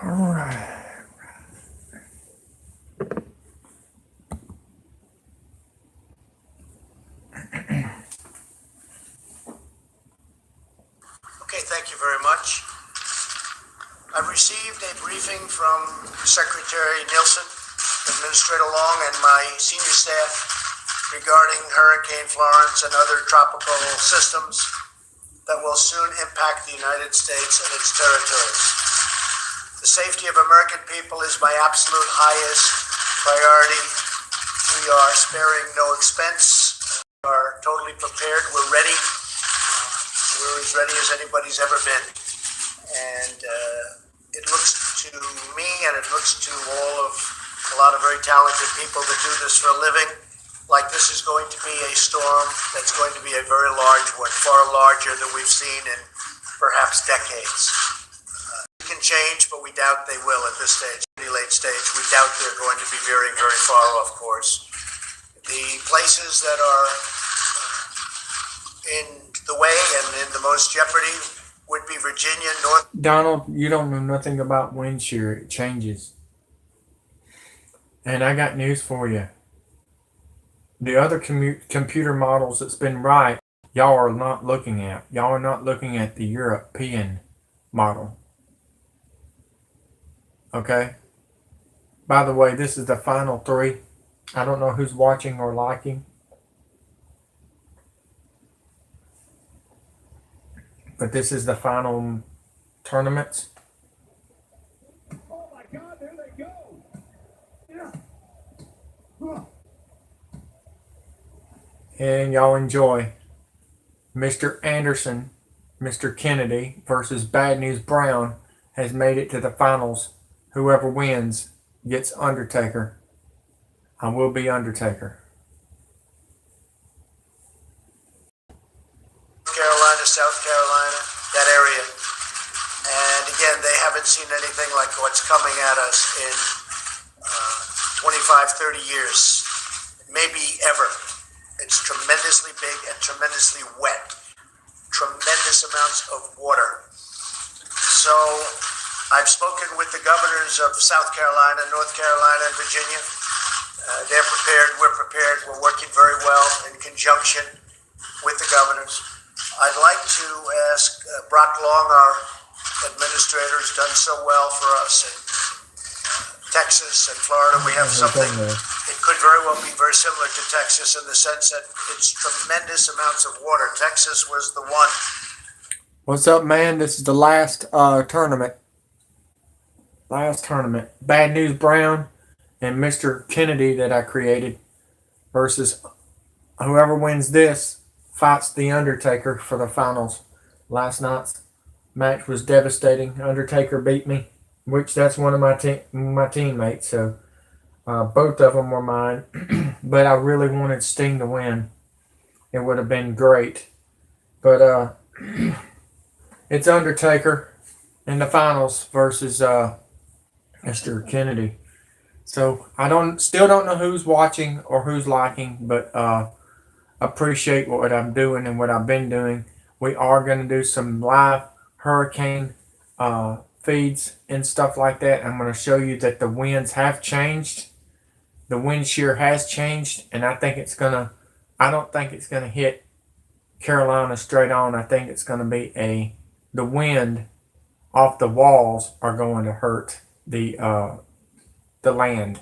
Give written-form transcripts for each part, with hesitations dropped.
All right. Okay, thank you very much. I've received a briefing from Secretary Nielsen, Administrator Long, and my senior staff regarding Hurricane Florence and other tropical systems that will soon impact the United States and its territories. The safety of American people is my absolute highest priority. We are sparing no expense. We are totally prepared. We're ready. We're as ready as anybody's ever been. And it looks to me and it looks to a lot of very talented people that do this for a living, like this is going to be a storm that's going to be a very large one, far larger than we've seen in perhaps decades. It can change, but we doubt they will at this stage, pretty late stage. We doubt they're going to be veering very far off course. The places that are in the way and in the most jeopardy would be Virginia, North. Donald, you don't know nothing about wind shear. It changes. And I got news for you. The other computer models that's been right, y'all are not looking at. Y'all are not looking at the European model. Okay? By the way, this is the final three. I don't know who's watching or liking. But this is the final tournaments. Oh my God, there they go. Yeah. Huh. And y'all enjoy. Mr. Anderson, Mr. Kennedy versus Bad News Brown has made it to the finals. Whoever wins gets Undertaker. I will be Undertaker. Carolina, South Carolina, that area. And again, they haven't seen anything like what's coming at us in 25, 30 years, maybe ever. It's tremendously big and tremendously wet. Tremendous amounts of water. So I've spoken with the governors of South Carolina, North Carolina, and Virginia. They're prepared, we're prepared, we're working very well in conjunction with the governors. I'd like to ask Brock Long, our administrator, who's done so well for us in Texas and Florida. We have something, it could very well be very similar to Texas in the sense that it's tremendous amounts of water. Texas was the one. What's up, man? This is the last tournament. Last tournament. Bad News Brown and Mr. Kennedy that I created versus whoever wins this fights the Undertaker for the finals. Last night's match was devastating. Undertaker beat me, which that's one of my teammates. So both of them were mine. But I really wanted Sting to win. It would have been great. But it's Undertaker in the finals versus Mr. Kennedy. So I still don't know who's watching or who's liking, but appreciate what I'm doing and what I've been doing. We are going to do some live hurricane feeds and stuff like that. I'm going to show you that the winds have changed. The wind shear has changed, and I don't think it's going to hit Carolina straight on. I think it's going to be the wind off the walls are going to hurt the land.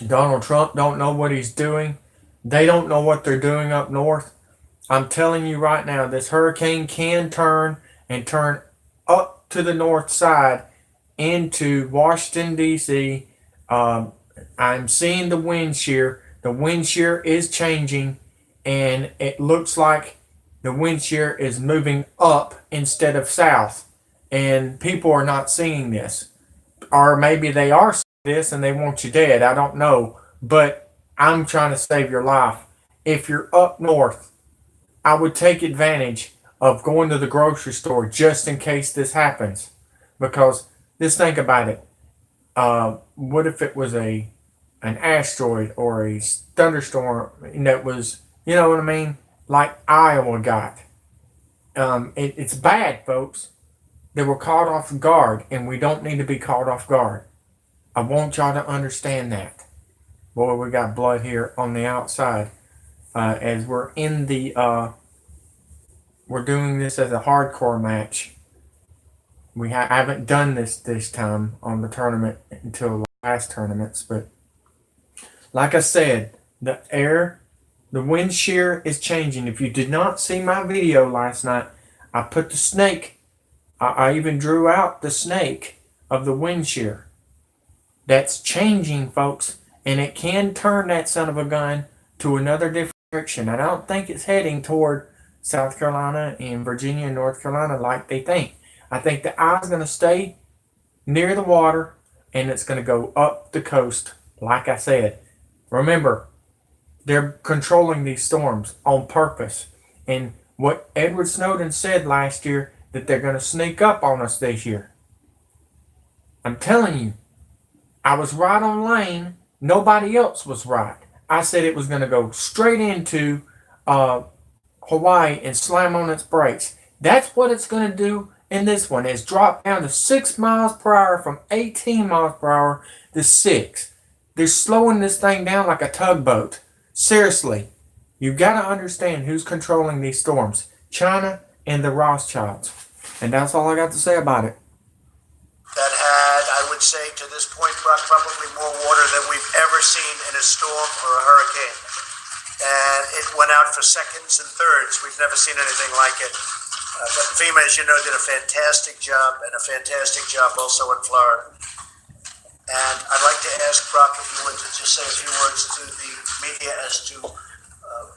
Donald Trump don't know what he's doing. They don't know what they're doing up north. I'm telling you right now, this hurricane can turn up to the north side into Washington, D.C. I'm seeing the wind shear. The wind shear is changing, and it looks like the wind shear is moving up instead of south. And people are not seeing this. Or maybe they are seeing this and they want you dead. I don't know. But I'm trying to save your life. If you're up north, I would take advantage of going to the grocery store just in case this happens. Because just think about it. What if it was an asteroid or a thunderstorm that was, you know what I mean? Like Iowa got. It's bad, folks. They were caught off guard, and we don't need to be caught off guard. I want y'all to understand that. Boy, we got blood here on the outside. As we're in the, we're doing this as a hardcore match. We haven't done this time on the tournament until the last tournaments, but like I said, the wind shear is changing. If you did not see my video last night, I put the snake, I even drew out the snake of the wind shear. That's changing, folks, and it can turn that son of a gun to another direction. I don't think it's heading toward South Carolina and Virginia and North Carolina like they think. I think the eye's going to stay near the water, and it's going to go up the coast, like I said. Remember, they're controlling these storms on purpose. And what Edward Snowden said last year, that they're going to sneak up on us this year. I'm telling you, I was right on lane. Nobody else was right. I said it was going to go straight into Hawaii and slam on its brakes. That's what it's going to do in this one. It's dropped down to 6 miles per hour from 18 miles per hour to 6. They're slowing this thing down like a tugboat. Seriously, you've got to understand who's controlling these storms. China and the Rothschilds. And that's all I got to say about it. That had, I would say, to this point, brought probably more water than we've ever seen in a storm or a hurricane. And it went out for seconds and thirds. We've never seen anything like it. But FEMA, as you know, did a fantastic job, and a fantastic job also in Florida. And I'd like to ask Brock if you would to just say a few words to the media as to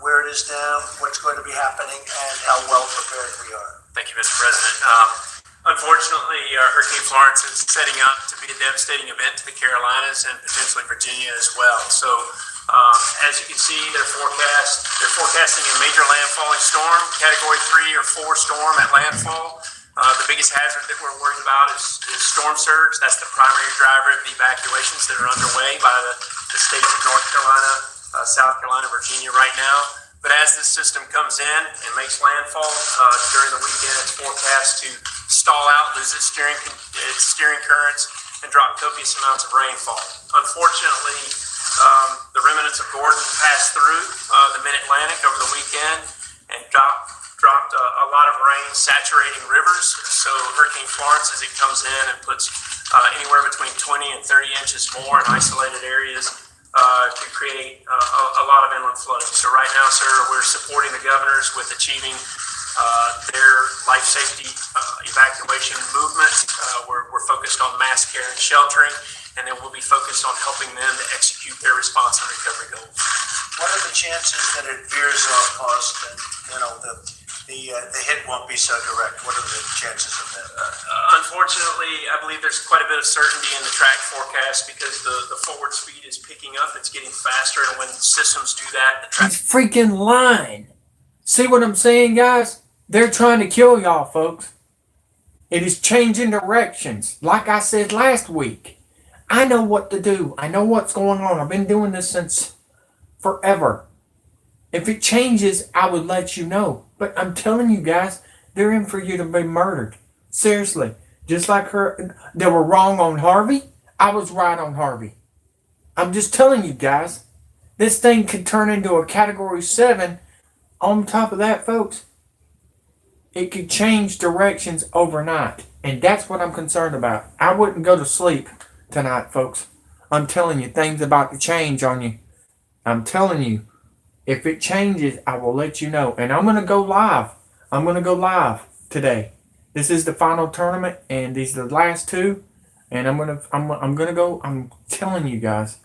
where it is now, what's going to be happening, and how well prepared we are. Thank you, Mr. President. Unfortunately, Hurricane Florence is setting up to be a devastating event to the Carolinas and potentially Virginia as well. So, as you can see, they're forecasting a major landfalling storm, Category 3 or 4 storm at landfall. The biggest hazard that we're worried about is storm surge. That's the primary driver of the evacuations that are underway by the states of North Carolina, South Carolina, Virginia right now. But as this system comes in and makes landfall during the weekend, it's forecast to stall out, lose its steering currents, and drop copious amounts of rainfall. Unfortunately, the remnants of Gordon passed through the Mid-Atlantic over the weekend and dropped a lot of rain, saturating rivers. So Hurricane Florence, as it comes in and puts anywhere between 20 and 30 inches more in isolated areas, could create a lot of inland flooding. So right now, sir, we're supporting the governors with achieving their life safety evacuation movement. We're focused on mass care and sheltering, and then we'll be focused on helping them to execute their response and recovery goals. What are the chances that it veers off course and, you know, the hit won't be so direct? What are the chances of that? Unfortunately, I believe there's quite a bit of certainty in the track forecast because the forward speed is picking up. It's getting faster, and when systems do that, the track... He's freaking lying. See what I'm saying, guys? They're trying to kill y'all, folks. It is changing directions. Like I said last week, I know what to do. I know what's going on. I've been doing this since forever. If it changes, I would let you know. But I'm telling you guys, they're in for you to be murdered. Seriously. Just like they were wrong on Harvey, I was right on Harvey. I'm just telling you guys, this thing could turn into a Category 7. On top of that, folks, it could change directions overnight. And that's what I'm concerned about. I wouldn't go to sleep tonight, folks. I'm telling you, things about to change on you. I'm telling you, if it changes, I will let you know. And I'm going to go live. I'm going to go live today. This is the final tournament, and these are the last two. And I'm going to go. I'm telling you guys.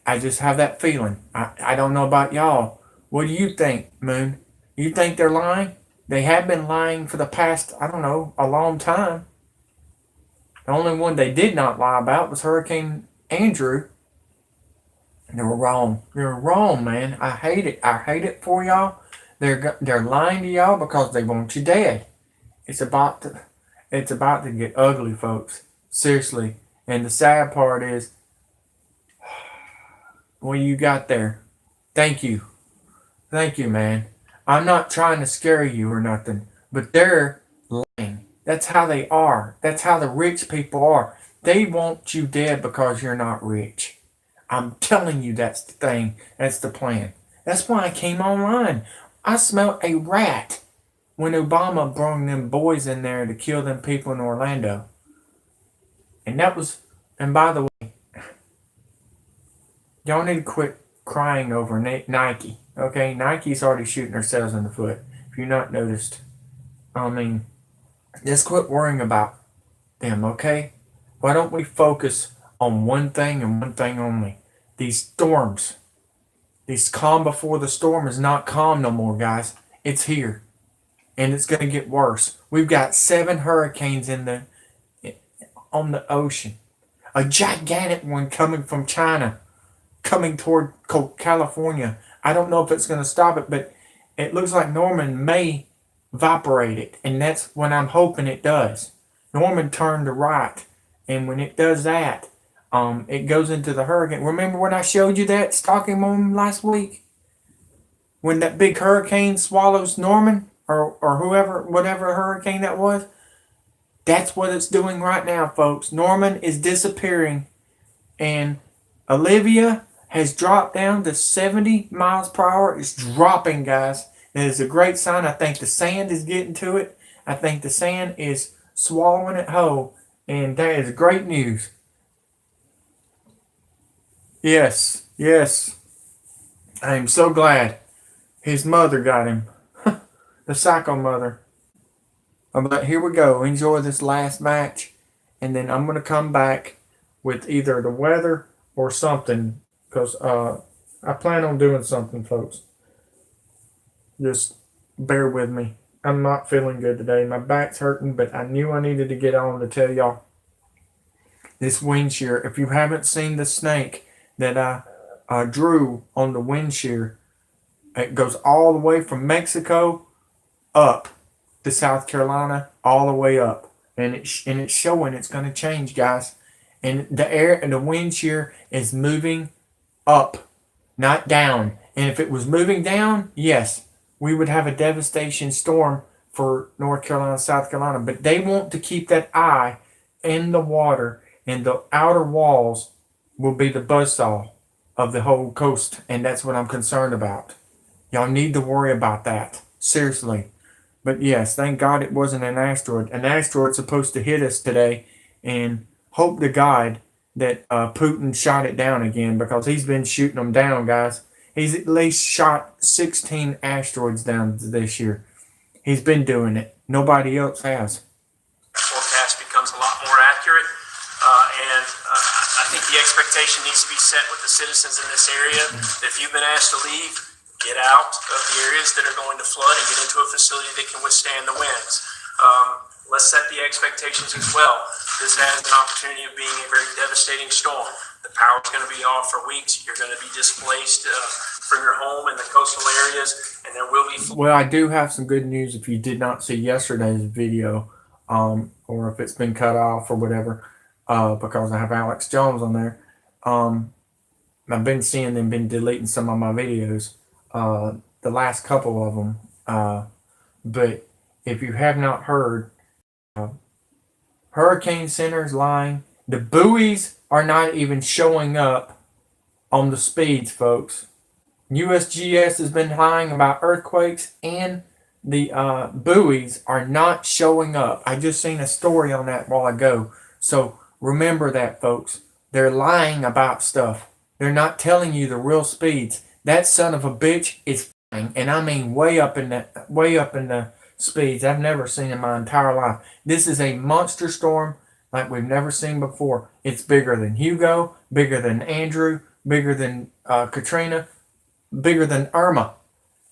I just have that feeling. I don't know about y'all. What do you think, Moon? You think they're lying? They have been lying for the past, I don't know, a long time. The only one they did not lie about was Hurricane Andrew. They were wrong. They're wrong, man. I hate it. I hate it for y'all. They're lying to y'all because they want you dead. It's about to get ugly, folks. Seriously. And the sad part is, what you got there. Thank you. Thank you, man. I'm not trying to scare you or nothing, but they're lying. That's how they are. That's how the rich people are. They want you dead because you're not rich. I'm telling you, that's the thing. That's the plan. That's why I came online. I smelled a rat when Obama brought them boys in there to kill them people in Orlando. And that was, and by the way, y'all need to quit crying over Nike. Okay? Nike's already shooting themselves in the foot. If you've not noticed. I mean, just quit worrying about them, okay? Why don't we focus on one thing and one thing only? These storms. This calm before the storm is not calm no more, guys. It's here. And it's going to get worse. We've got 7 hurricanes on the ocean. A gigantic one coming from China, coming toward California. I don't know if it's going to stop it, but it looks like Norman may evaporate it. And that's what I'm hoping it does. Norman turned to right. And when it does that, it goes into the hurricane. Remember when I showed you that stalking moment last week? When that big hurricane swallows Norman or whoever, whatever hurricane that was? That's what it's doing right now, folks. Norman is disappearing. And Olivia has dropped down to 70 miles per hour. It's dropping, guys. That is a great sign. I think the sand is getting to it. I think the sand is swallowing it whole. And that is great news. Yes, yes. I am so glad his mother got him. The psycho mother. But here we go. Enjoy this last match. And then I'm going to come back with either the weather or something. Because I plan on doing something, folks. Just bear with me. I'm not feeling good today. My back's hurting, but I knew I needed to get on to tell y'all this wind shear. If you haven't seen the snake that I drew on the wind shear, it goes all the way from Mexico up to South Carolina, all the way up, and it's showing it's going to change, guys. And the air and the wind shear is moving up, not down. And if it was moving down, yes, we would have a devastation storm for North Carolina, South Carolina. But they want to keep that eye in the water, and the outer walls will be the buzzsaw of the whole coast. And that's what I'm concerned about. Y'all need to worry about that. Seriously. But yes, thank God it wasn't an asteroid. An asteroid's supposed to hit us today, and hope to God that Putin shot it down again, because he's been shooting them down, guys. He's at least shot 16 asteroids down this year. He's been doing it. Nobody else has. Forecast becomes a lot more accurate, and I think the expectation needs to be set with the citizens in this area that if you've been asked to leave, get out of the areas that are going to flood and get into a facility that can withstand the winds. Let's set the expectations as well. This has an opportunity of being a very devastating storm. The power's going to be off for weeks. You're going to be displaced from your home in the coastal areas, and there will be... Well, I do have some good news if you did not see yesterday's video, or if it's been cut off or whatever, because I have Alex Jones on there. I've been seeing them been deleting some of my videos, the last couple of them. But if you have not heard, Hurricane Center is lying. The buoys are not even showing up on the speeds, folks. USGS has been lying about earthquakes, and the buoys are not showing up. I just seen a story on that while ago. So remember that, folks. They're lying about stuff. They're not telling you the real speeds. That son of a bitch is flying, and I mean way up in the speeds I've never seen in my entire life. This is a monster storm like we've never seen before. It's bigger than Hugo, bigger than Andrew, bigger than Katrina, bigger than Irma.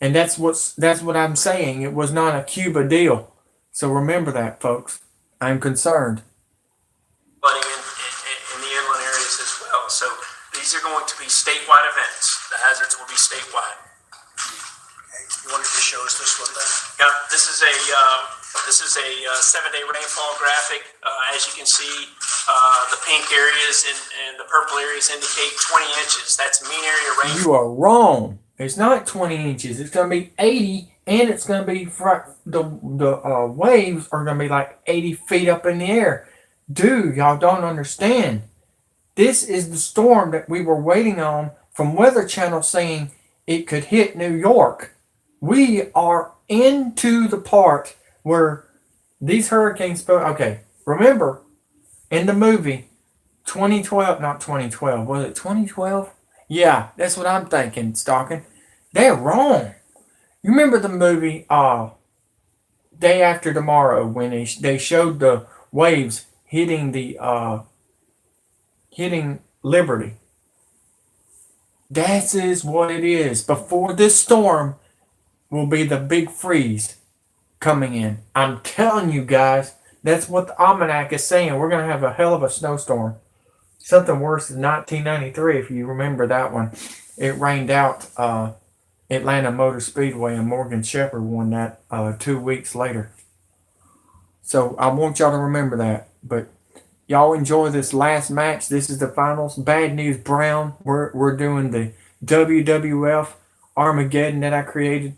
And that's what I'm saying. It was not a Cuba deal. So remember that, folks. I'm concerned. Flooding in the inland areas as well. So these are going to be statewide events. The hazards will be statewide. You wanted to show us this one then? Yeah, this is a 7-day rainfall graphic. As you can see, the pink areas and the purple areas indicate 20 inches. That's mean area rainfall. You are wrong. It's not 20 inches. It's going to be 80 and it's going to be the waves are going to be like 80 feet up in the air. Dude, y'all don't understand. This is the storm that we were waiting on from Weather Channel saying it could hit New York. We are into the part where these hurricanes. Okay, remember in the movie 2012, not 2012, was it 2012? Yeah, that's what I'm thinking, Stalking. They're wrong. You remember the movie Day After Tomorrow when they showed the waves hitting hitting Liberty. That is what it is. Before this storm will be the big freeze coming in. I'm telling you guys, that's what the almanac is saying. We're going to have a hell of a snowstorm. Something worse than 1993, if you remember that one. It rained out Atlanta Motor Speedway, and Morgan Shepherd won that 2 weeks later. So I want y'all to remember that. But y'all enjoy this last match. This is the finals. Bad News Brown. We're doing the WWF Armageddon that I created.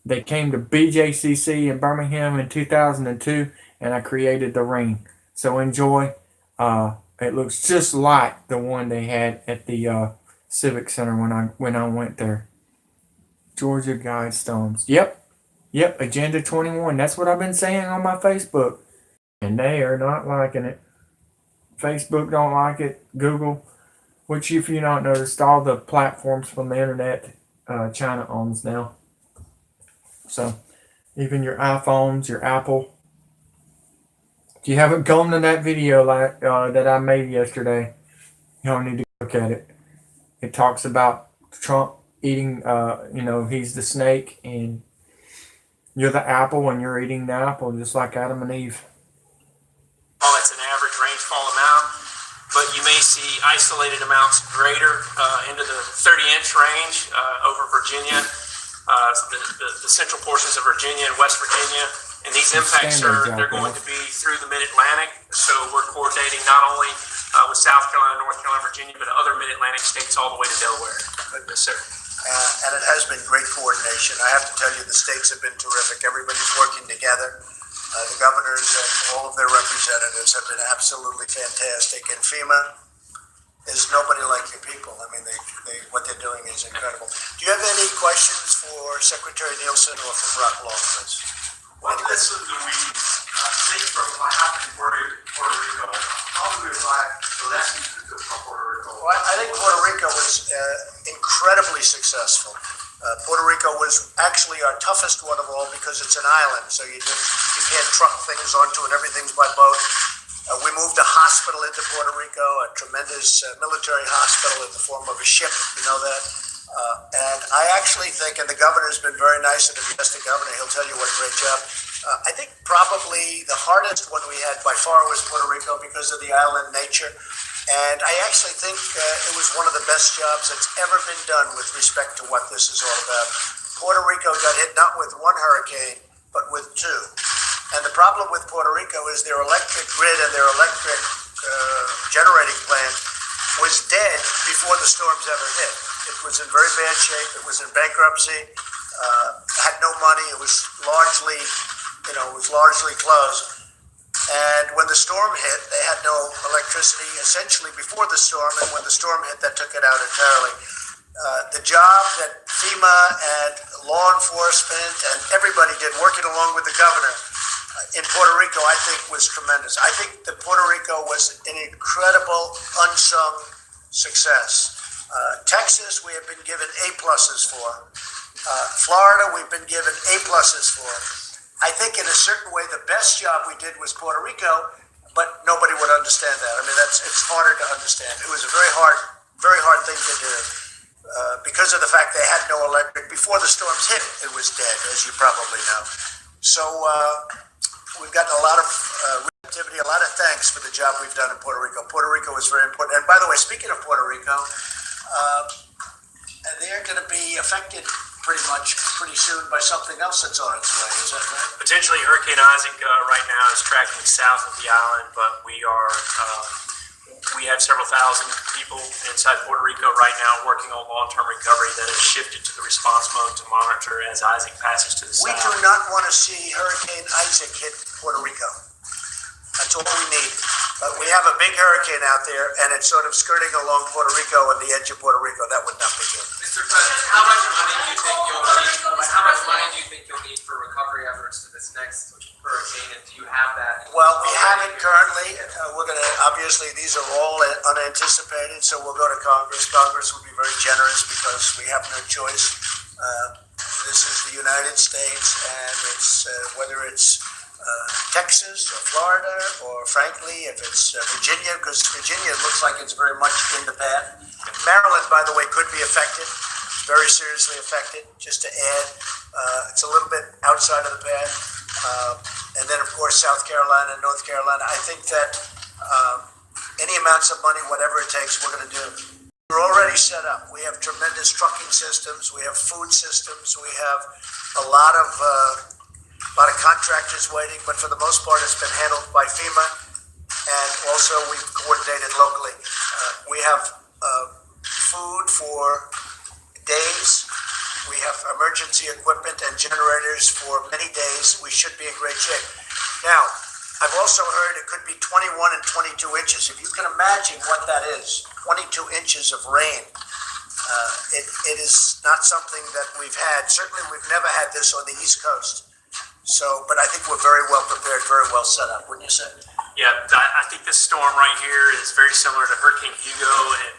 They came to BJCC in Birmingham in 2002, and I created the ring. So enjoy. It looks just like the one they had at the Civic Center when I went there. Georgia Guidestones. Yep. Agenda 21. That's what I've been saying on my Facebook, and they are not liking it. Facebook don't like it. Google, which if you don't noticed, all the platforms from the internet, China owns now. So even your iPhones, your Apple. If you haven't gone to that video that I made yesterday, you don't need to look at it. It talks about Trump eating, he's the snake and you're the apple and you're eating the apple just like Adam and Eve. Oh, that's an average rainfall amount, but you may see isolated amounts greater into the 30-inch range over Virginia, the central portions of Virginia and West Virginia. And these impacts they're going to be through the Mid-Atlantic. So we're coordinating not only with South Carolina, North Carolina, Virginia, but other Mid-Atlantic states all the way to Delaware. Yes, sir. And it has been great coordination. I have to tell you, the states have been terrific. Everybody's working together. The governors and all of their representatives have been absolutely fantastic. And FEMA is nobody like your people. I mean, what they're doing is incredible. Do you have any questions for Secretary Nielsen or for Brock Longford? What lessons do we take from what happened in Puerto Rico? How do we apply the lessons we took from Puerto Rico? Well, I think Puerto Rico was incredibly successful. Puerto Rico was actually our toughest one of all because it's an island, so you can't truck things onto it. Everything's by boat. We moved a hospital into Puerto Rico, a tremendous military hospital in the form of a ship. You know that. And I actually think, and the governor's been very nice, and if you ask the governor, he'll tell you what a great job. I think probably the hardest one we had by far was Puerto Rico because of the island nature. And I actually think it was one of the best jobs that's ever been done with respect to what this is all about. Puerto Rico got hit not with one hurricane, but with two. And the problem with Puerto Rico is their electric grid and their electric generating plant was dead before the storms ever hit. It was in very bad shape. It was in bankruptcy. Had no money. It was largely closed. And when the storm hit, they had no electricity essentially before the storm. And when the storm hit, that took it out entirely. The job that FEMA and law enforcement and everybody did, working along with the governor in Puerto Rico, I think was tremendous. I think that Puerto Rico was an incredible unsung success. Texas, we have been given A-pluses for. Florida, we've been given A-pluses for. I think in a certain way, the best job we did was Puerto Rico, but nobody would understand that. I mean, it's harder to understand. It was a very hard thing to do because of the fact they had no electric. Before the storms hit, it was dead, as you probably know. So we've gotten a lot of receptivity, a lot of thanks for the job we've done in Puerto Rico. Puerto Rico was very important. And by the way, speaking of Puerto Rico, they're going to be affected pretty soon by something else that's on its way. Is that right? Potentially, Hurricane Isaac right now is tracking south of the island, but we are we have several thousand people inside Puerto Rico right now working on long-term recovery that has shifted to the response mode to monitor as Isaac passes to the We south. do not want to see Hurricane Isaac hit Puerto Rico. That's all we need. But we have a big hurricane out there, and it's sort of skirting along Puerto Rico and the edge of Puerto Rico. That would not be good. Mr. President, how much money do you think you'll need? How much money do you think you'll need for recovery efforts to this next hurricane? And do you have that? Well, we have it currently. We're going to, obviously, these are all unanticipated, so we'll go to Congress. Congress will be very generous because we have no choice. This is the United States, and it's whether it's Texas or Florida, or frankly, if it's Virginia, because Virginia looks like it's very much in the path. Maryland, by the way, could be affected, very seriously affected. Just to add, it's a little bit outside of the path. And then, of course, South Carolina and North Carolina. I think that any amounts of money, whatever it takes, we're going to do. We're already set up. We have tremendous trucking systems. We have food systems. We have a lot of contractors waiting, but for the most part, it's been handled by FEMA, and also we've coordinated locally. We have food for days. We have emergency equipment and generators for many days. We should be in great shape. Now, I've also heard it could be 21 and 22 inches. If you can imagine what that is, 22 inches of rain. It is not something that we've had. Certainly, we've never had this on the East Coast. So, but I think we're very well prepared, very well set up, wouldn't you say? Yeah, I think this storm right here is very similar to Hurricane Hugo.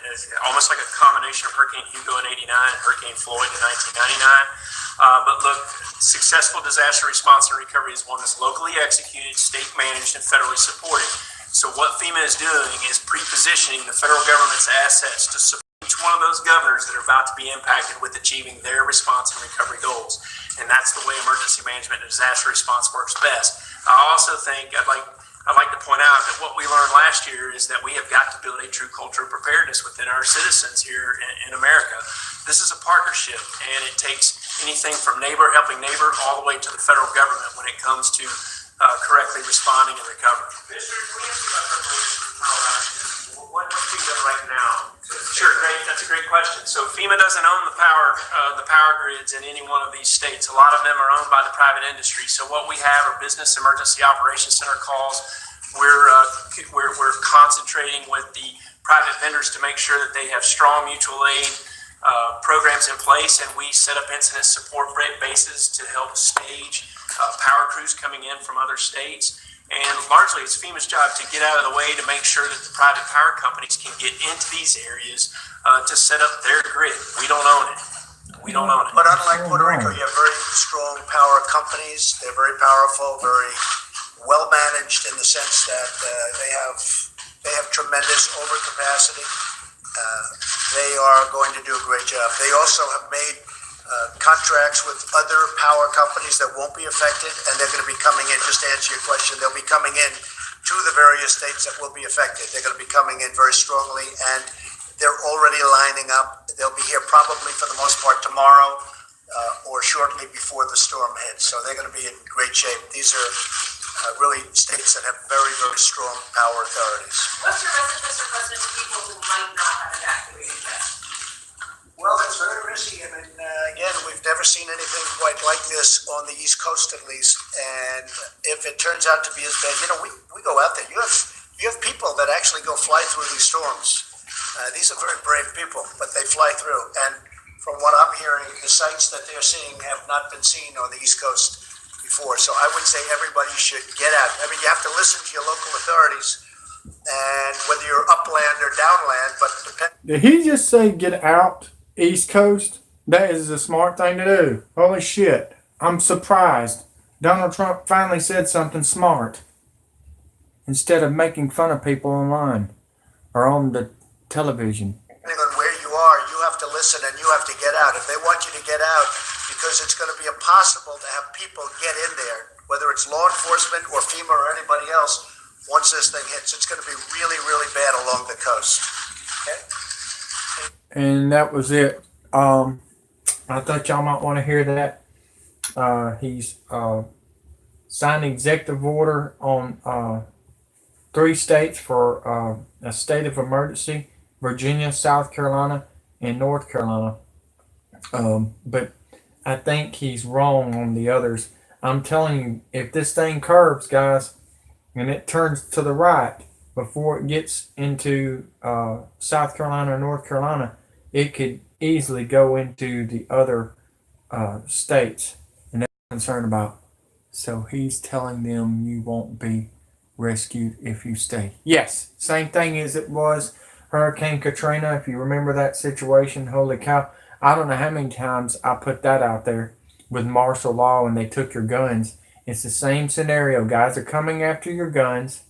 It's almost like a combination of Hurricane Hugo in '89 and Hurricane Floyd in 1999. But look, successful disaster response and recovery is one that's locally executed, state managed, and federally supported. So what FEMA is doing is pre-positioning the federal government's assets to support each one of those governors that are about to be impacted with achieving their response and recovery goals. And that's the way emergency management and disaster response works best. I also think I'd like to point out that what we learned last year is that we have got to build a true culture of preparedness within our citizens here in America. This is a partnership, and it takes anything from neighbor helping neighbor all the way to the federal government when it comes to correctly responding and recovering. Commissioner, can we ask you about preparation for Colorado? What's being done right now? Sure, great. That's a great question. So FEMA doesn't own the power grids in any one of these states. A lot of them are owned by the private industry. So what we have are business emergency operations center calls. We're concentrating with the private vendors to make sure that they have strong mutual aid programs in place, and we set up incident support bases to help stage power crews coming in from other states. And largely, it's FEMA's job to get out of the way to make sure that the private power companies can get into these areas to set up their grid. We don't own it. We don't own it. But unlike Puerto Rico, you have very strong power companies. They're very powerful, very well managed in the sense that they have tremendous overcapacity. They are going to do a great job. They also have made contracts with other power companies that won't be affected, and they're going to be coming in. Just to answer your question, they'll be coming in to the various states that will be affected. They're going to be coming in very strongly, and they're already lining up. They'll be here probably for the most part tomorrow or shortly before the storm hits. So they're going to be in great shape. These are really states that have very, very strong power authorities. What's your message, Mr. President, to people who might not have evacuated yet? Well, it's very risky. I mean, again, we've never seen anything quite like this on the East Coast, at least. And if it turns out to be as bad, we go out there. You have people that actually go fly through these storms. These are very brave people, but they fly through. And from what I'm hearing, the sites that they're seeing have not been seen on the East Coast before. So I would say everybody should get out. I mean, you have to listen to your local authorities, and whether you're upland or downland, but Did he just say get out, East Coast? That is a smart thing to do. Holy shit. I'm surprised. Donald Trump finally said something smart instead of making fun of people online or on the television. depending on where you are, you have to listen and you have to get out. If they want you to get out, because it's going to be impossible to have people get in there, whether it's law enforcement or FEMA or anybody else, once this thing hits, it's going to be really, really bad along the coast. Okay? And that was it. I thought y'all might want to hear that. He's signed executive order on 3 states for a state of emergency: Virginia, South Carolina, and North Carolina. But I think he's wrong on the others. I'm telling you, if this thing curves, guys, and it turns to the right before it gets into South Carolina or North Carolina, it could easily go into the other states, and that's what I'm concerned about. So he's telling them you won't be rescued if you stay. Yes, same thing as it was Hurricane Katrina. If you remember that situation, holy cow. I don't know how many times I put that out there with martial law and they took your guns. It's the same scenario. Guys are coming after your guns.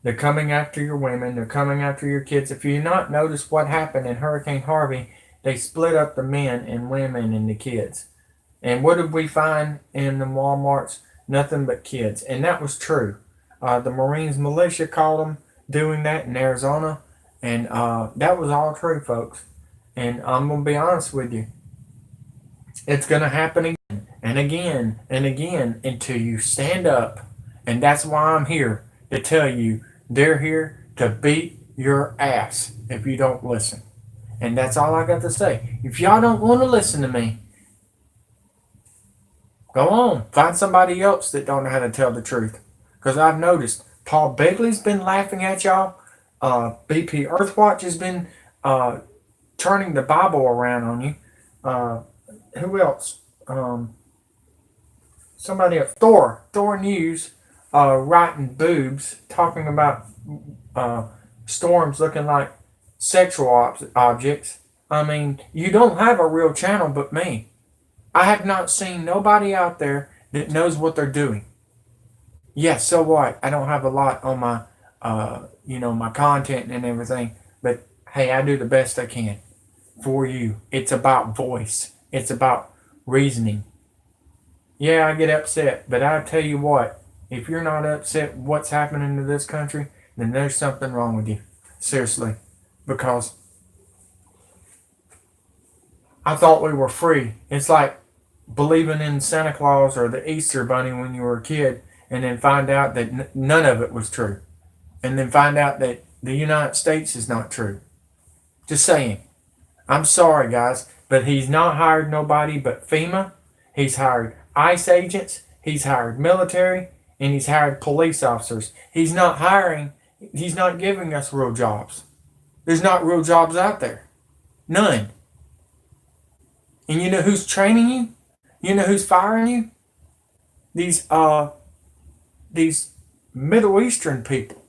They're coming after your women. They're coming after your kids. If you not notice what happened in Hurricane Harvey, they split up the men and women and the kids. And what did we find in the Walmarts? Nothing but kids. And that was true. The Marines militia caught them doing that in Arizona. And that was all true, folks. And I'm going to be honest with you. It's going to happen again and again and again until you stand up. And that's why I'm here to tell you they're here to beat your ass if you don't listen. And that's all I got to say. If y'all don't want to listen to me, go on. Find somebody else that don't know how to tell the truth. Because I've noticed Paul Begley's been laughing at y'all. BP Earthwatch has been turning the Bible around on you. Who else? Somebody else. Thor News writing boobs, talking about storms looking like sexual objects. I mean, you don't have a real channel but me. I have not seen nobody out there that knows what they're doing. Yes, so what? I don't have a lot on my, my content and everything. But hey, I do the best I can for you. It's about voice. It's about reasoning. Yeah, I get upset, but I tell you what, if you're not upset with what's happening to this country, then there's something wrong with you. Seriously. Because I thought we were free. It's like believing in Santa Claus or the Easter Bunny when you were a kid and then find out that none of it was true. And then find out that the United States is not true. Just saying. I'm sorry, guys, but he's not hired nobody but FEMA. He's hired ICE agents. He's hired military. And he's hired police officers. He's not giving us real jobs. There's not real jobs out there. None. And you know who's training you? You know who's firing you? These Middle Eastern people.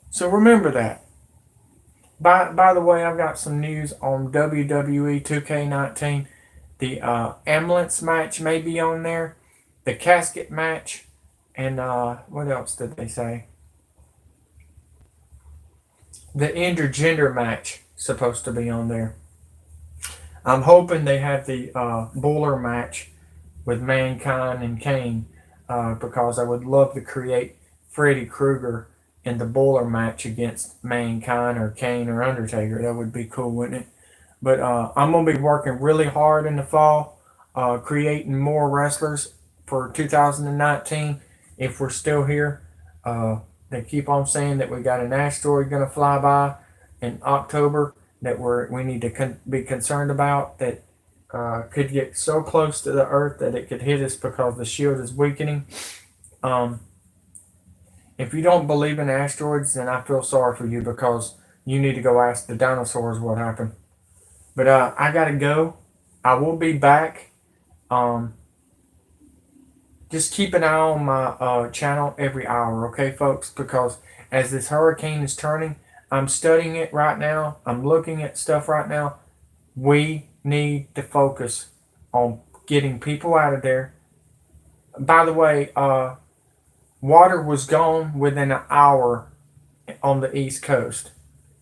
So remember that. By the way, I've got some news on Wwe2k18. The ambulance match may be on there. The casket match. And what else did they say? The intergender match supposed to be on there. I'm hoping they have the Buller match with Mankind and Kane because I would love to create Freddy Krueger in the Buller match against Mankind or Kane or Undertaker. That would be cool, wouldn't it? But I'm going to be working really hard in the fall, creating more wrestlers for 2019 if we're still here. They keep on saying that we got an asteroid going to fly by in October that we need to be concerned about that could get so close to the Earth that it could hit us because the shield is weakening. If you don't believe in asteroids, then I feel sorry for you because you need to go ask the dinosaurs what happened. But I got to go. I will be back. Just keep an eye on my channel every hour, okay, folks? Because as this hurricane is turning, I'm studying it right now. I'm looking at stuff right now. We need to focus on getting people out of there. By the way, water was gone within an hour on the East Coast.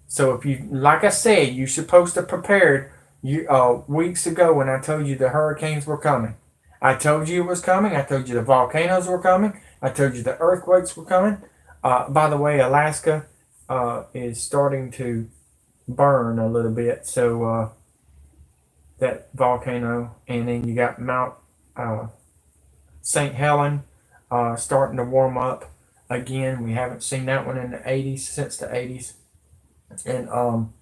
So if you, like I said, you're supposed to prepare weeks ago when I told you the hurricanes were coming. I told you it was coming. I told you the volcanoes were coming. I told you the earthquakes were coming. By the way, Alaska is starting to burn a little bit. So that volcano, and then you got Mount St. Helen starting to warm up. again. We haven't seen that one in the 80s since the 80s. And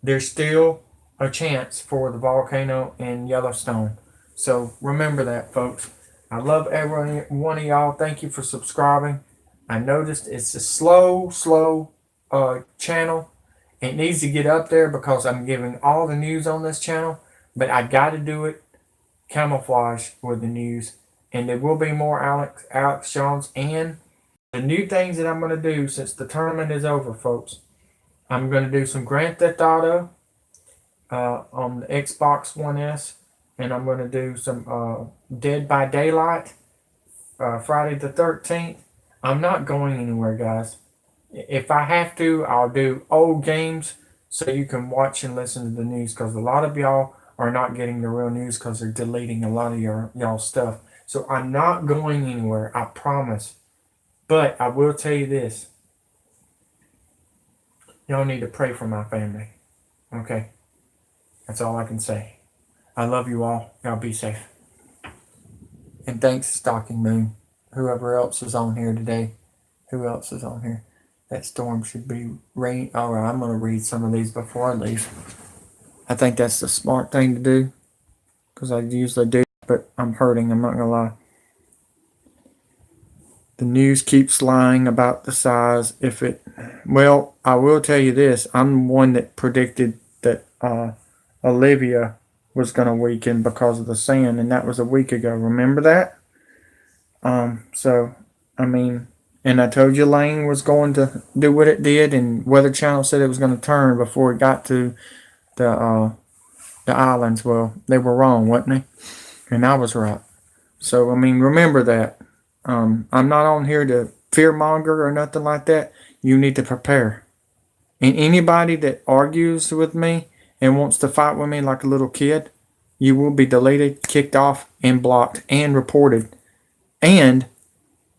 there's still a chance for the volcano in Yellowstone. So remember that, folks. I love every one of y'all. Thank you for subscribing. I noticed it's a slow channel. It needs to get up there because I'm giving all the news on this channel, but I got to do it camouflage with the news. And there will be more Alex Jones, and the new things that I'm going to do since the tournament is over, folks. I'm going to do some Grand Theft Auto on the Xbox One S, and I'm going to do some Dead by Daylight, Friday the 13th. I'm not going anywhere, guys. If I have to, I'll do old games so you can watch and listen to the news, because a lot of y'all are not getting the real news because they're deleting a lot of y'all stuff. So I'm not going anywhere, I promise. But I will tell you this. Y'all need to pray for my family. Okay? That's all I can say. I love you all. Y'all be safe. And thanks, Stalking Moon. Whoever else is on here today. Who else is on here? That storm should be rain. Alright, I'm going to read some of these before I leave. I think that's the smart thing to do, because I usually do, but I'm hurting. I'm not going to lie. The news keeps lying about the size. Well, I will tell you this. I'm one that predicted that Olivia was going to weaken because of the sand, and that was a week ago. Remember that? So, I mean, and I told you Lane was going to do what it did, and Weather Channel said it was going to turn before it got to the islands. Well, they were wrong, wasn't they? And I was right. So, I mean, remember that. I'm not on here to fearmonger or nothing like that. You need to prepare. And anybody that argues with me and wants to fight with me like a little kid, you will be deleted, kicked off, and blocked, and reported. And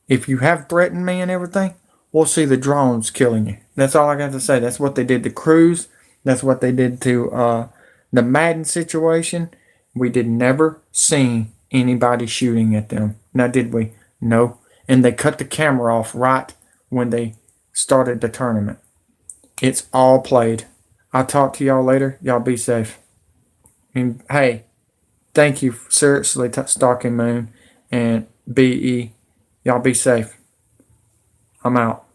if you have threatened me and everything, we'll see the drones killing you. That's all I got to say. That's what they did to Cruz. That's what they did to the Madden situation. We did never see anybody shooting at them. Now, did we? No. And they cut the camera off right when they started the tournament. It's all played. I'll talk to y'all later. Y'all be safe. And hey, thank you seriously, Stalking Moon and BE. Y'all be safe. I'm out.